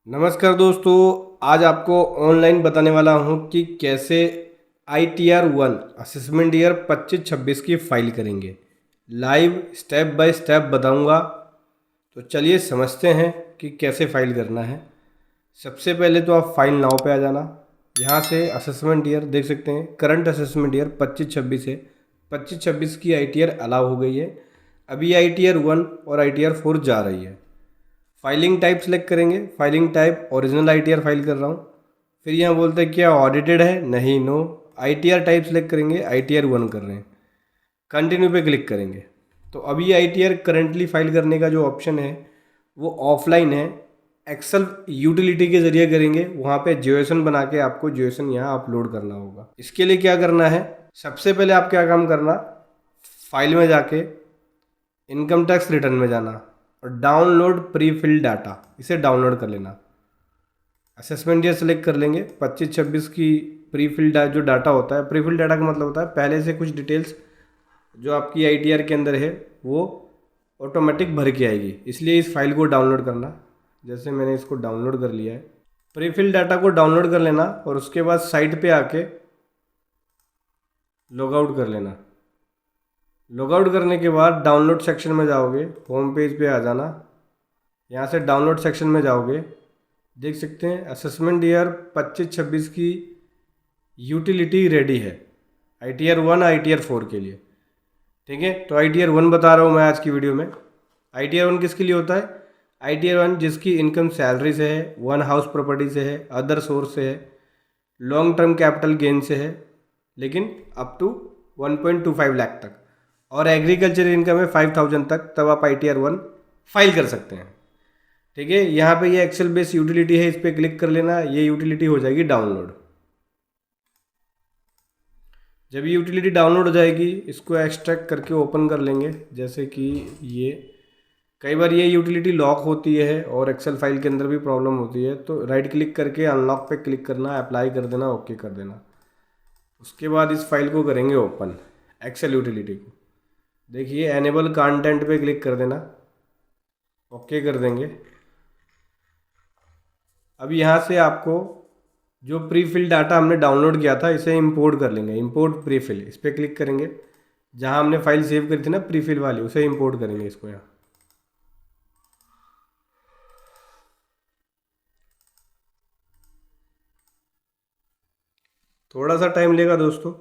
नमस्कार दोस्तों। आज आपको ऑनलाइन बताने वाला हूं कि कैसे ITR-1 असेसमेंट ईयर 25-26 की फ़ाइल करेंगे। लाइव स्टेप बाय स्टेप बताऊंगा। तो चलिए समझते हैं कि कैसे फ़ाइल करना है। सबसे पहले तो आप फाइल नाउ पे आ जाना। यहाँ से असेसमेंट ईयर देख सकते हैं, करंट असेसमेंट ईयर 25-26 है। 25-26 की ITR अलाउ हो गई है। अभी ITR-1 और ITR-4 जा रही है। फाइलिंग टाइप सेलेक्ट करेंगे। Filing type original ITR file कर रहा हूँ। फिर यहाँ बोलते हैं क्या ऑडिटेड है, नहीं, नो। ITR टाइप सेलेक्ट करेंगे, ITR-1 कर रहे हैं। कंटिन्यू पे क्लिक करेंगे। तो अभी ITR करंटली फाइल करने का जो ऑप्शन है वो ऑफलाइन है। एक्सेल यूटिलिटी के जरिए करेंगे। वहाँ पे ज्योसन बना के आपको ज्योसन यहाँ अपलोड करना होगा। इसके लिए क्या करना है, सबसे पहले आप क्या काम करना, फाइल में जाके इनकम टैक्स रिटर्न में जाना और डाउनलोड प्री फिल डाटा, इसे डाउनलोड कर लेना। असेसमेंट ईयर सेलेक्ट कर लेंगे। 25-26 की प्री फिल जो डाटा होता है, प्री फिल डाटा का मतलब होता है पहले से कुछ डिटेल्स जो आपकी ITR के अंदर है वो ऑटोमेटिक भर के आएगी, इसलिए इस फाइल को डाउनलोड करना। जैसे मैंने इसको डाउनलोड कर लिया है। प्री फिल डाटा को डाउनलोड कर लेना और उसके बाद साइट पे आके लॉग आउट कर लेना। लॉग आउट करने के बाद डाउनलोड सेक्शन में जाओगे, होम पेज पे आ जाना। यहाँ से डाउनलोड सेक्शन में जाओगे, देख सकते हैं असेसमेंट ईयर 25-26 की यूटिलिटी रेडी है ITR-1 ITR-4 के लिए। ठीक है, तो ITR-1 बता रहा हूँ मैं आज की वीडियो में। ITR-1 किसके लिए होता है? ITR-1 जिसकी इनकम सैलरी से है, वन हाउस प्रॉपर्टी से है, अदर सोर्स से है, लॉन्ग टर्म कैपिटल गेन से है, लेकिन अप टू 1.25 लाख तक, और एग्रीकल्चर इनकम है 5,000 तक, तब आप ITR-1 फाइल कर सकते हैं। ठीक है, यहाँ पे ये एक्सेल बेस यूटिलिटी है, इस पर क्लिक कर लेना। ये यूटिलिटी हो जाएगी डाउनलोड। जब ये यूटिलिटी डाउनलोड हो जाएगी, इसको एक्सट्रैक्ट करके ओपन कर लेंगे। जैसे कि ये कई बार ये यूटिलिटी लॉक होती है और एक्सेल फाइल के अंदर भी प्रॉब्लम होती है, तो राइट क्लिक करके अनलॉक पे क्लिक करना, अप्लाई कर देना, ओके कर देना। उसके बाद इस फाइल को करेंगे ओपन, एक्सेल यूटिलिटी को। देखिए एनेबल कंटेंट पे क्लिक कर देना, ओके कर देंगे। अब यहाँ से आपको जो प्री फिल डाटा हमने डाउनलोड किया था इसे इंपोर्ट कर लेंगे। इंपोर्ट प्री फिल, इस पर क्लिक करेंगे। जहाँ हमने फाइल सेव करी थी ना प्री फिल वाली, उसे इंपोर्ट करेंगे इसको यहाँ। थोड़ा सा टाइम लेगा दोस्तों।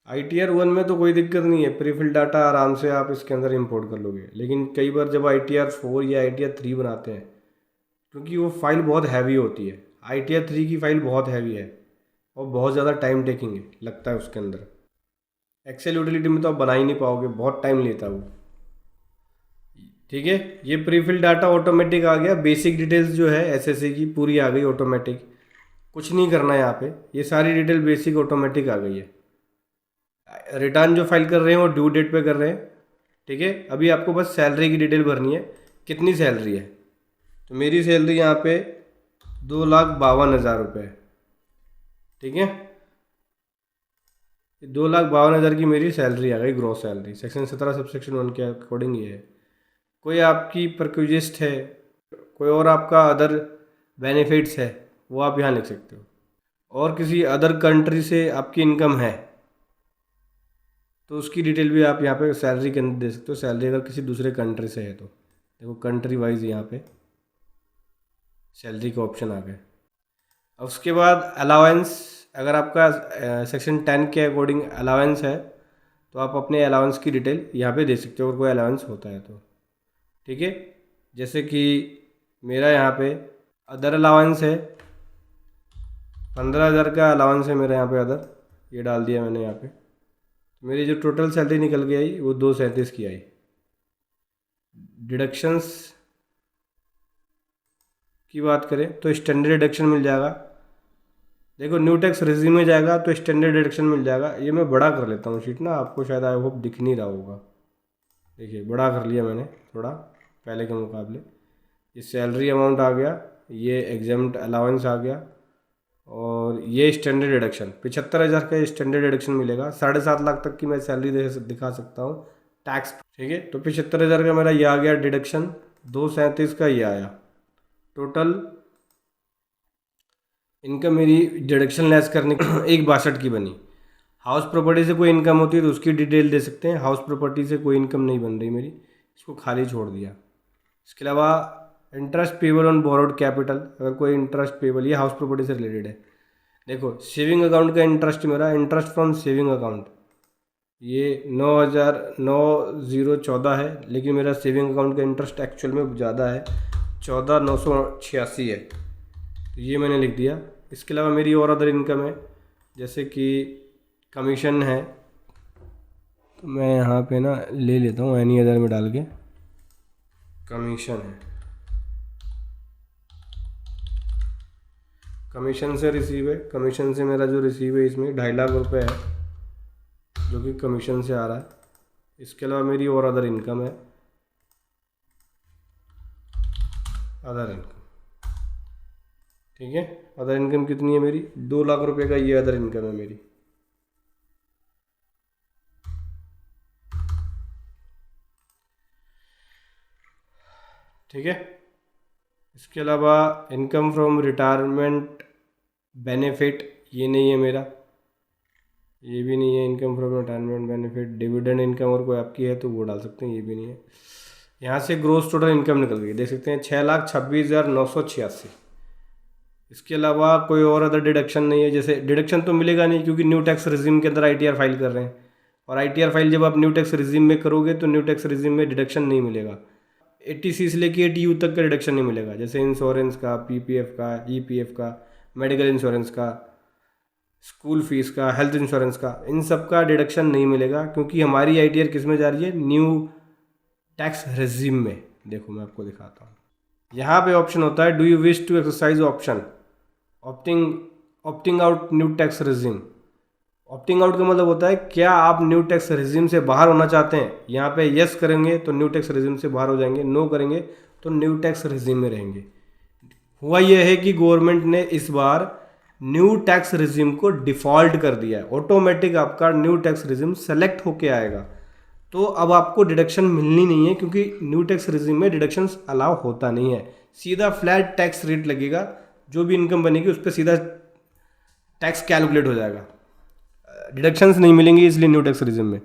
ITR-1 में तो कोई दिक्कत नहीं है, प्री फिल डाटा आराम से आप इसके अंदर इंपोर्ट कर लोगे। लेकिन कई बार जब ITR-4 या ITR-3 बनाते हैं, क्योंकि वो फाइल बहुत हैवी होती है। ITR-3 की फाइल बहुत हैवी है और बहुत ज़्यादा टाइम टेकिंग है, लगता है उसके अंदर। एक्सेल यूटिलिटी में तो आप बना ही नहीं पाओगे, बहुत टाइम लेता है वो। ठीक है, ये प्री फिल डाटा ऑटोमेटिक आ गया। बेसिक डिटेल्स जो है SSA की पूरी आ गई ऑटोमेटिक, कुछ नहीं करना है यहाँ पे। ये सारी डिटेल बेसिक ऑटोमेटिक आ गई है। रिटर्न जो फाइल कर रहे हैं वो ड्यू डेट पे कर रहे हैं। ठीक है, अभी आपको बस सैलरी की डिटेल भरनी है, कितनी सैलरी है। तो मेरी सैलरी यहाँ पे 2,52,000 रुपये। ठीक है, 2,52,000 की मेरी सैलरी आ गई, gross salary. Section 17 sub section 1 के अकॉर्डिंग ये है। कोई आपकी परक्विजिस्ट है, कोई और आपका अदर बेनिफिट्स है, वो आप यहाँ लिख सकते हो। और किसी अदर कंट्री से आपकी इनकम है तो उसकी डिटेल भी आप यहाँ पे सैलरी के अंदर दे सकते हो। सैलरी अगर किसी दूसरे कंट्री से है तो देखो कंट्री वाइज यहाँ पे सैलरी का ऑप्शन आ गया। अब उसके बाद अलाउंस, अगर आपका सेक्शन 10 के अकॉर्डिंग अलाउंस है तो आप अपने अलाउंस की डिटेल यहाँ पे दे सकते हो, अगर कोई अलाउंस होता है तो। ठीक है, जैसे कि मेरा यहाँ पे अदर अलाउंस है, 15,000 का अलाउंस है मेरा यहाँ पे अदर, ये डाल दिया मैंने यहाँ पे। मेरी जो टोटल सैलरी निकल के आई वो 237 की आई। डिडक्शंस की बात करें तो स्टैंडर्ड डिडक्शन मिल जाएगा। देखो न्यू टैक्स रिज्यूम में जाएगा तो स्टैंडर्ड डिडक्शन मिल जाएगा। ये मैं बड़ा कर लेता हूँ शीट ना, आपको शायद आई होप दिख नहीं रहा होगा। देखिए बड़ा कर लिया मैंने थोड़ा पहले के मुकाबले। ये सैलरी अमाउंट आ गया, ये एग्जाम्ड अलाउंस आ गया, और ये स्टैंडर्ड डिडक्शन 75,000 का स्टैंडर्ड डिडक्शन मिलेगा। 7.5 लाख तक की मैं सैलरी दिखा सकता हूँ टैक्स, ठीक है। तो 75,000 का मेरा ये आ गया डिडक्शन, 237 का ये आया। टोटल इनकम मेरी डिडक्शन लेस करने की 1,62 की बनी। हाउस प्रॉपर्टी से कोई इनकम होती है तो उसकी डिटेल दे सकते हैं। हाउस प्रॉपर्टी से कोई इनकम नहीं बन रही मेरी, इसको खाली छोड़ दिया। इसके अलावा interest payable on borrowed capital, अगर कोई इंटरेस्ट पेबल, ये हाउस प्रॉपर्टी से रिलेटेड है। देखो सेविंग अकाउंट का इंटरेस्ट, मेरा इंटरेस्ट फ्रॉम सेविंग अकाउंट ये 9,014 है, लेकिन मेरा सेविंग अकाउंट का इंटरेस्ट एक्चुअल में ज़्यादा है, 14,986 है, तो ये मैंने लिख दिया। इसके अलावा मेरी और अदर इनकम है, जैसे कि कमीशन है, तो मैं यहाँ पे ना ले लेता हूँ एनी अदर में डाल के, कमीशन है, कमीशन से रिसीव है। कमीशन से मेरा जो रिसीव है इसमें 2.5 लाख रुपए है, जो कि कमीशन से आ रहा है। इसके अलावा मेरी और अदर इनकम है, अदर इनकम, ठीक है। अदर इनकम कितनी है मेरी, 2 लाख रुपए का ये अदर इनकम है मेरी। ठीक है। इसके अलावा इनकम फ्रॉम रिटायरमेंट बेनिफिट ये नहीं है मेरा, ये भी नहीं है। Income from retirement benefit, dividend income और कोई आपकी है तो वो डाल सकते हैं, ये भी नहीं है। यहाँ से ग्रोस टोटल इनकम निकल गई, देख सकते हैं 6,26,986। इसके अलावा कोई और अदर डिडक्शन नहीं है। जैसे डिडक्शन तो मिलेगा नहीं, क्योंकि न्यू टैक्स रिजीम के अंदर आईटीआर फाइल कर रहे हैं, और आईटीआर फाइल जब आप न्यू टैक्स रिजीम में करोगे तो न्यू टैक्स रिजीम में डिडक्शन नहीं मिलेगा। 80C से लेके 80U तक का डिडक्शन नहीं मिलेगा, जैसे इंश्योरेंस का, पीपीएफ का, ईपीएफ का, मेडिकल इंश्योरेंस का, स्कूल फीस का, हेल्थ इंश्योरेंस का, इन सब का डिडक्शन नहीं मिलेगा, क्योंकि हमारी आईटीआर किस में जा रही है, न्यू टैक्स रिजीम में। देखो मैं आपको दिखाता हूँ, यहाँ पे ऑप्शन होता है do you wish to exercise option opting out new tax regime. Opting out का मतलब होता है क्या आप न्यू टैक्स रिजीम से बाहर होना चाहते हैं। यहाँ पे यस करेंगे तो न्यू टैक्स रिजीम से बाहर हो जाएंगे, नो करेंगे तो न्यू टैक्स रिजीम में रहेंगे। हुआ यह है कि गवर्नमेंट ने इस बार न्यू टैक्स रिजीम को डिफ़ॉल्ट कर दिया है, ऑटोमेटिक आपका न्यू टैक्स रिजीम सेलेक्ट होके आएगा। तो अब आपको डिडक्शन मिलनी नहीं है, क्योंकि न्यू टैक्स रिजीम में डिडक्शंस अलाउ होता नहीं है। सीधा फ्लैट टैक्स रेट लगेगा, जो भी इनकम बनेगी उस पर सीधा टैक्स कैलकुलेट हो जाएगा, डिडक्शंस नहीं मिलेंगी। इसलिए न्यू टैक्स रिजीम में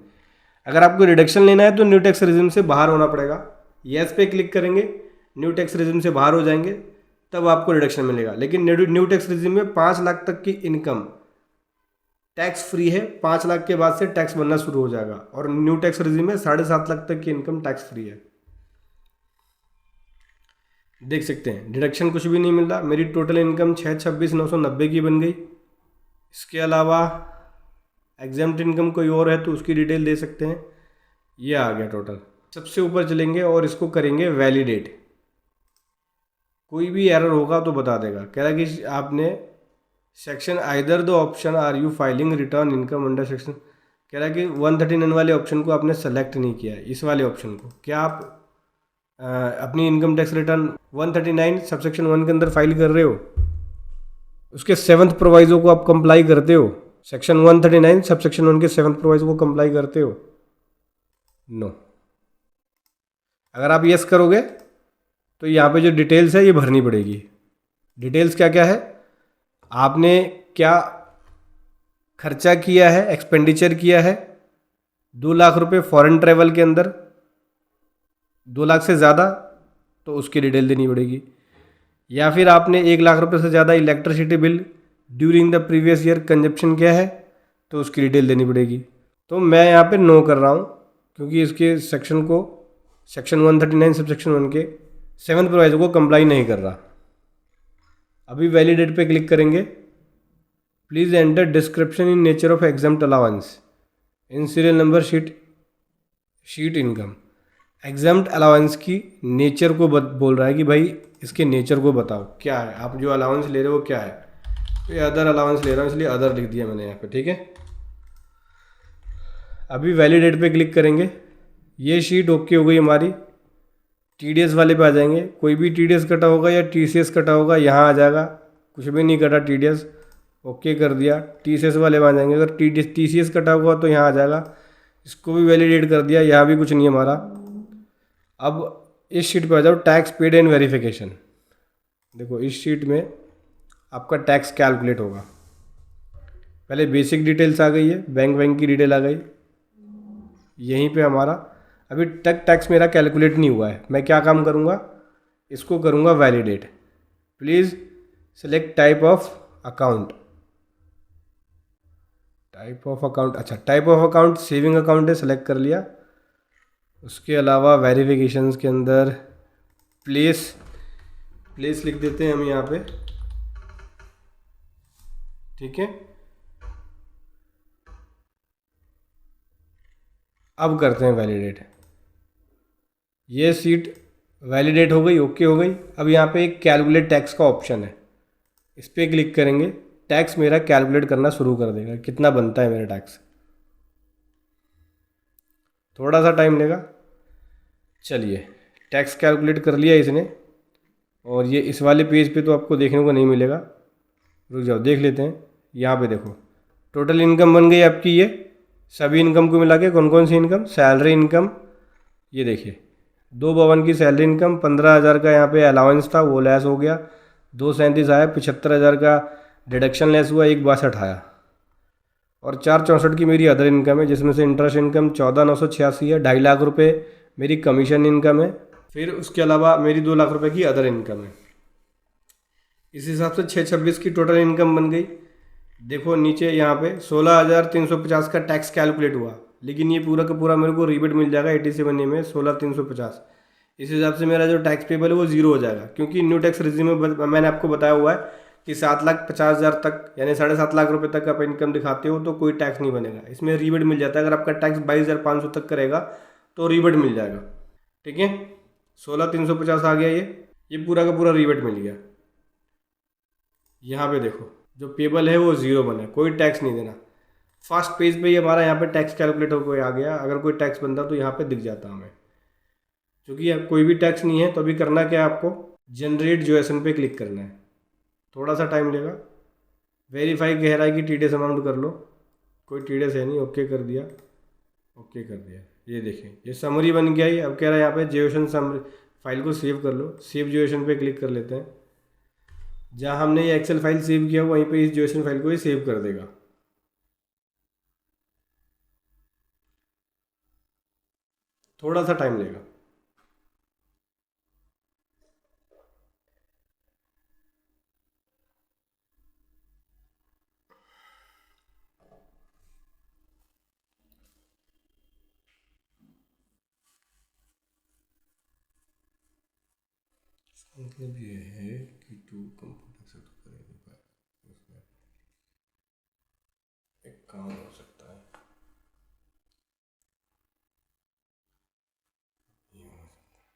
अगर आपको रिडक्शन लेना है तो न्यू टैक्स रिजीम से बाहर होना पड़ेगा। यस पे क्लिक करेंगे, न्यू टैक्स रिजीम से बाहर हो जाएंगे, तब आपको रिडक्शन मिलेगा। लेकिन न्यू टैक्स रिजीम में 5 लाख तक की इनकम टैक्स फ्री है, 5 लाख के बाद से टैक्स बनना शुरू हो जाएगा। और न्यू टैक्स रिजीम में 7.5 लाख तक की इनकम टैक्स फ्री है। देख सकते हैं डिडक्शन कुछ भी नहीं मिल रहा। मेरी टोटल इनकम 626,990 की बन गई। इसके अलावा एग्जाम्प्ट इनकम कोई और है तो उसकी डिटेल दे सकते हैं। ये आ गया टोटल। सबसे ऊपर चलेंगे और इसको करेंगे वैलिडेट। कोई भी एरर होगा तो बता देगा। कह रहा है कि आपने section either the option are you filing return income under section, कह रहा है कि 139 वाले ऑप्शन को आपने सेलेक्ट नहीं किया है। इस वाले ऑप्शन को क्या आप अपनी इनकम टैक्स रिटर्न 139 सबसेक्शन 1 के अंदर फाइल कर रहे हो, उसके 7th प्रोवाइजो को आप कंप्लाई करते हो, सेक्शन 139 सबसेक्शन 1 के 7th प्रोवाइजो को कंप्लाई करते हो? नो। अगर आप यस करोगे तो यहाँ पे जो डिटेल्स है ये भरनी पड़ेगी। डिटेल्स क्या क्या है, आपने क्या खर्चा किया है, एक्सपेंडिचर किया है। 2 लाख रुपए फॉरेन ट्रेवल के अंदर, 2 लाख से ज़्यादा तो उसकी डिटेल देनी पड़ेगी। या फिर आपने 1 लाख रुपए से ज़्यादा electricity bill during the previous year consumption किया है तो उसकी डिटेल देनी पड़ेगी। तो मैं यहाँ पे नो कर रहा हूँ, क्योंकि इसके सेक्शन को सेक्शन 139 सब सेक्शन 1 के 7th प्रोवाइजर को कंप्लाई नहीं कर रहा। अभी वैलिडेट पे क्लिक करेंगे। Please enter description in nature of exempt allowance in serial number sheet income. Exempt allowance की नेचर को बोल रहा है कि भाई इसके नेचर को बताओ क्या है, आप जो अलाउंस ले रहे हो क्या है। तो ये अदर अलाउंस ले रहा हूँ इसलिए अदर लिख दिया मैंने यहाँ पे, ठीक है। अभी वैलिडेट पे क्लिक करेंगे। ये शीट ओके हो गई हमारी। टीडीएस वाले पे आ जाएंगे। कोई भी टीडीएस कटा होगा या टीसीएस कटा होगा यहाँ आ जाएगा। कुछ भी नहीं कटा टीडीएस, ओके कर दिया। टीसीएस वाले में आ जाएंगे। अगर टीसीएस कटा होगा तो यहाँ आ जाएगा। इसको भी वैलिडेट कर दिया, यहाँ भी कुछ नहीं है हमारा। अब इस शीट पे आ जाओ, टैक्स पेड एंड वेरिफिकेशन। देखो इस शीट में आपका टैक्स कैलकुलेट होगा। पहले बेसिक डिटेल्स आ गई है, बैंक की डिटेल आ गई। यहीं पे हमारा अभी तक टैक्स मेरा कैलकुलेट नहीं हुआ है। मैं क्या काम करूँगा, इसको करूँगा validate. Please select type of account. Type of account, अच्छा type of account saving account है, सेलेक्ट कर लिया। उसके अलावा वेरिफिकेशंस के अंदर प्लेस प्लेस लिख देते हैं हम यहाँ पे, ठीक है। अब करते हैं वैलिडेट। ये सीट वैलिडेट हो गई, ओके हो गई। अब यहाँ पे एक कैलकुलेट टैक्स का ऑप्शन है, इस पर क्लिक करेंगे। टैक्स मेरा कैलकुलेट करना शुरू कर देगा, कितना बनता है मेरा टैक्स। थोड़ा सा टाइम लेगा। चलिए टैक्स कैलकुलेट कर लिया इसने, और ये इस वाले पेज पे तो आपको देखने को नहीं मिलेगा। रुक जाओ देख लेते हैं। यहाँ पे देखो टोटल इनकम बन गई आपकी, ये सभी इनकम को मिला के। कौन कौन सी इनकम, सैलरी इनकम, ये देखिए 252 की सैलरी इनकम, 15,000 का यहाँ पे अलाउंस था वो लेस हो गया, 237 आया, 75,000 का डिडक्शन लेस हुआ, 162 आया, और 464 की मेरी अदर इनकम है, जिसमें से इंटरेस्ट इनकम 14,986 है, 2.5 लाख रुपये मेरी कमीशन इनकम है, फिर उसके अलावा मेरी 2 लाख रुपए की अदर इनकम है। इस हिसाब से 626 की टोटल इनकम बन गई। देखो नीचे यहाँ पे 16,350 का टैक्स कैलकुलेट हुआ, लेकिन ये पूरा का पूरा मेरे को रिबेट मिल जाएगा 87 में 16,350। इस हिसाब से मेरा जो टैक्स पेबल है वो जीरो हो जाएगा, क्योंकि न्यू टैक्स रेजिम में मैंने आपको बताया हुआ है कि 7,50,000 तक यानी 7.5 लाख रुपए तक आप इनकम दिखाते हो तो कोई टैक्स नहीं बनेगा, इसमें रिबेट मिल जाता है। अगर आपका टैक्स 22,500 तक करेगा तो रिबेट मिल जाएगा, ठीक है। 16,350 आ गया, ये पूरा का पूरा रिबेट मिल गया। यहाँ पे देखो जो पेबल है वो ज़ीरो बना है, कोई टैक्स नहीं देना। फर्स्ट पेज पे ही हमारा यहाँ पे टैक्स कैलकुलेट होकर आ गया। अगर कोई टैक्स बनता तो यहाँ पे दिख जाता हमें। क्योंकि अब कोई भी टैक्स नहीं है तो अभी करना क्या है आपको, जनरेट जोएसन पे क्लिक करना है। थोड़ा सा टाइम लेगा। वेरीफाई कह रहा है कि टीडीएस अमाउंट कर लो, कोई टीडीएस है नहीं, ओके कर दिया, ओके कर दिया। ये देखें ये समरी बन गया ही। अब कह रहा है यहाँ पे जोएसन समरी, फाइल को सेव कर लो। सेव जोएसन पे क्लिक कर लेते हैं। जहाँ हमने ये एक्सेल फाइल सेव किया वहीं पे इस जोएसन फाइल को ये सेव कर देगा। थोड़ा सा टाइम लेगा। मतलब ये है कि टू कंप्यूटर से तो कर नहीं पाए, उसमें एक काम हो सकता है। ये हो सकता है।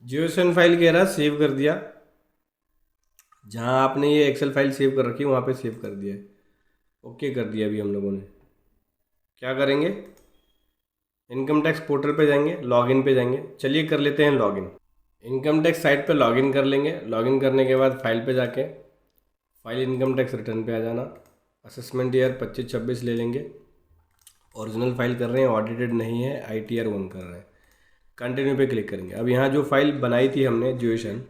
जोएसन फाइल कह रहा है सेव कर दिया। जहाँ आपने ये एक्सेल फाइल सेव कर रखी है वहाँ पे सेव कर दिया है, ओके कर दिया। अभी हम लोगों ने क्या करेंगे, इनकम टैक्स पोर्टल पे जाएंगे, लॉगिन पे जाएंगे। चलिए कर लेते हैं लॉगिन। इनकम टैक्स साइट पे लॉगिन कर लेंगे। लॉगिन करने के बाद फाइल पे जाके फाइल इनकम टैक्स रिटर्न पे आ जाना। असेसमेंट ईयर 25-26 ले लेंगे। ओरिजिनल फाइल कर रहे हैं, ऑडिटेड नहीं है, ITR 1 कर रहे हैं। कंटिन्यू पे क्लिक करेंगे। अब यहाँ जो फाइल बनाई थी हमने जोएसन,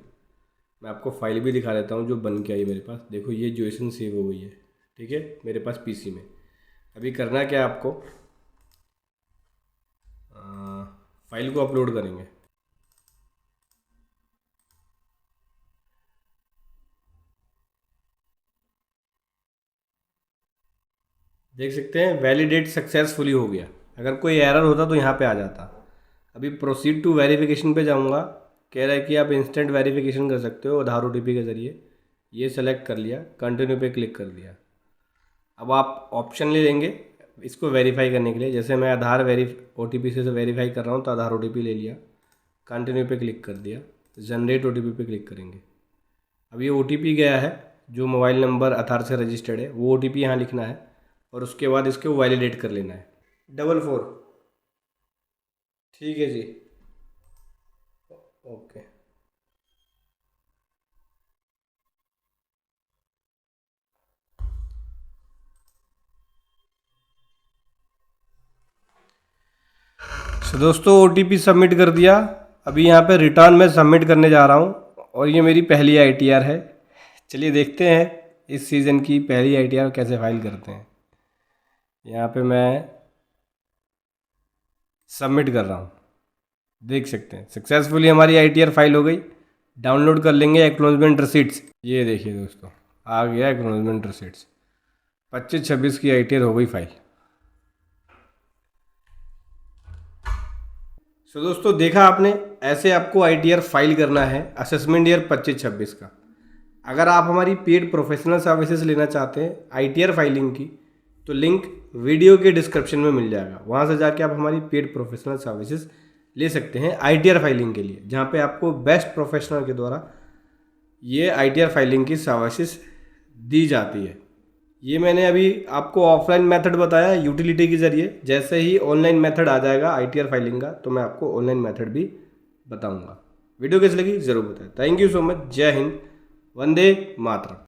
मैं आपको फाइल भी दिखा देता हूँ जो बन के आई मेरे पास। देखो ये जोएसन सेव हो गई है, ठीक है, मेरे पास PC में। अभी करना क्या है आपको, फाइल को अपलोड करेंगे। देख सकते हैं वैलिडेट सक्सेसफुली हो गया। अगर कोई एरर होता तो यहाँ पे आ जाता। अभी प्रोसीड टू वेरिफिकेशन पे जाऊँगा। कह रहा है कि आप इंस्टेंट वेरिफिकेशन कर सकते हो आधार OTP के ज़रिए। ये सेलेक्ट कर लिया, कंटिन्यू पे क्लिक कर दिया। अब आप ऑप्शन ले लेंगे इसको वेरीफाई करने के लिए। जैसे मैं आधार OTP से वेरीफाई कर रहा हूँ तो आधार OTP ले लिया, कंटिन्यू पे क्लिक कर दिया, जनरेट OTP पे क्लिक करेंगे। अब ये OTP गया है जो मोबाइल नंबर आधार से रजिस्टर्ड है, वो OTP यहाँ लिखना है। और उसके बाद इसको वैलिडेट कर लेना है। 44। ठीक है जी, ओके। तो दोस्तों OTP सबमिट कर दिया। अभी यहाँ पे रिटर्न में सबमिट करने जा रहा हूँ और ये मेरी पहली ITR है। चलिए देखते हैं इस सीज़न की पहली ITR कैसे फाइल करते हैं। यहाँ पे मैं सबमिट कर रहा हूँ, देख सकते हैं सक्सेसफुली हमारी ITR फाइल हो गई। डाउनलोड कर लेंगे एक्नॉलेजमेंट रिसीट्स। ये देखिए दोस्तों, आ गया एक्नॉलेजमेंट रिसीट्स। 25-26 की ITR हो गई फाइल। सो दोस्तों देखा आपने, ऐसे आपको ITR फाइल करना है असेसमेंट ईयर 25-26 का। अगर आप हमारी पेड प्रोफेशनल सर्विसेज लेना चाहते हैं ITR फाइलिंग की, तो लिंक वीडियो के डिस्क्रिप्शन में मिल जाएगा। वहाँ से जाके आप हमारी पेड प्रोफेशनल सर्विसेज ले सकते हैं ITR फाइलिंग के लिए, जहाँ पे आपको बेस्ट प्रोफेशनल के द्वारा ये ITR फाइलिंग की सर्विसेज दी जाती है। ये मैंने अभी आपको ऑफलाइन मेथड बताया यूटिलिटी के ज़रिए। जैसे ही ऑनलाइन मेथड आ जाएगा ITR फाइलिंग का, तो मैं आपको ऑनलाइन मेथड भी बताऊंगा। वीडियो कैसी लगी ज़रूर बताएं। Thank you so much. जय हिंद, वंदे मातरम।